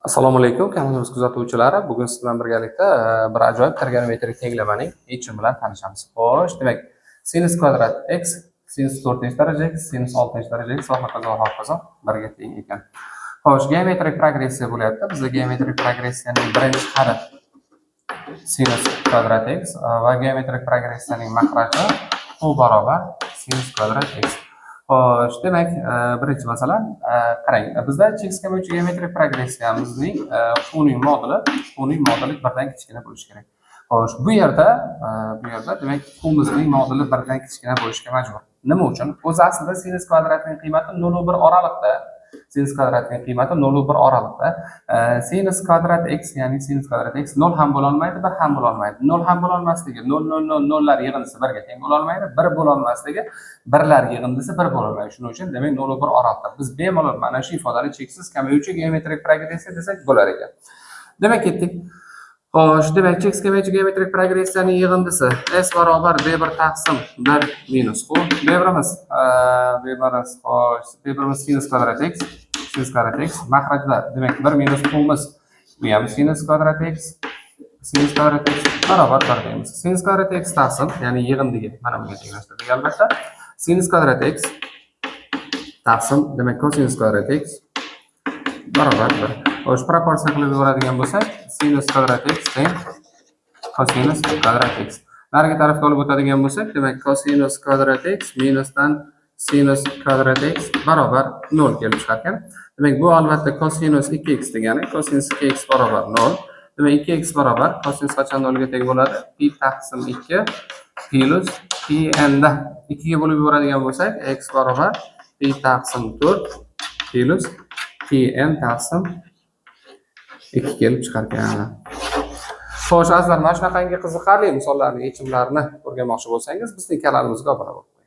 Assalomu alaykum, kanalimiz kuzatuvchilari. Bugun siz bilan birgalikda bir ajoyib trigonometrik tenglamaning yechimi bilan tanishamiz. Xo'sh, demak, sinus kvadrat x, sinus 4 daraja x, sinus 6 daraja x va hokazo birga teng ekan. Xo'sh, geometrik progressiya bo'lyapti. Bizda geometrik progressiyaning birinchi hali sinus kvadrat x va geometrik progressiyaning maxraji u barobar sinus kvadrat x. Xo'sh, demak, birinchi masala qarang. Bizda x bo'yicha geometrik progressiyamizning qonuniy moduli birdan kichkina bo'lishi kerak. Xo'sh, bu yerda demak, q'mizning moduli birdan kichkina bo'lishga majbur. Nima uchun? O'zi aslida sinus kvadratning qiymati 0 va 1 oralig'ida. Sinus kvadratning qiymati 0 va 1 oralig'ida. Sinus kvadrat x, ya'ni sinus kvadrat x 0 ham bo'la olmaydi, 1 ham bo'la olmaydi. 0 ham bo'la olmasligi 0 lar yig'indisi 1 ga teng bo'la olmaydi, 1 bo'la olmasligi 1 lar yig'indisi 1 bo'la olmaydi. Shuning uchun demak 0 va 1 oralig'ida. Biz bemalol mana shu ifodani cheksiz kamayuvchi geometrik progressiya desak bo'lar ekan. Demak, ketdik. Xo'sh, demak, x kamayuvchi geometrik progressiyaning yig'indisi s barobar b1 taqsim 1 minus b1imiz xo'sh, b1imiz sinus kvadrat x, maxrajda demak 1 minus q'miz bu ham sinus kvadrat x barobar 1 deymiz. Sinus kvadrat x taqsim, ya'ni yig'indiga mana bunga tenglashtirdik albatta. Sinus kvadrat x taqsim demak kosinus kvadrat x barobar 1. Xo'sh, proporsiya qilib yuboradigan bo'lsak, sinus kvadrat x teng kosinus kvadrat x. Nariga tarafga olib o'tadigan bo'lsak, demak kosinus kvadrat x minusdan sinus kvadrat x barobar 0 kelib chiqar ekan. Demak, bu albatta kosinus 2x degani, kosinus 2x barobar 0. Demak, 2x barobar kosinus qachon 0 ga teng bo'ladi? Pi taqsim 2 plus pi n da 2 ga bo'lib yuboradigan bo'lsak, x barobar pi taqsim 4 plus pi n taqsim 2 kelib chiqar ekan. Xo'sh, azizlar, mana shunaqangi qiziqarli misollarning yechimlarini o'rganmoqchi bo'lsangiz, bizning kanalimizga obuna bo'ling.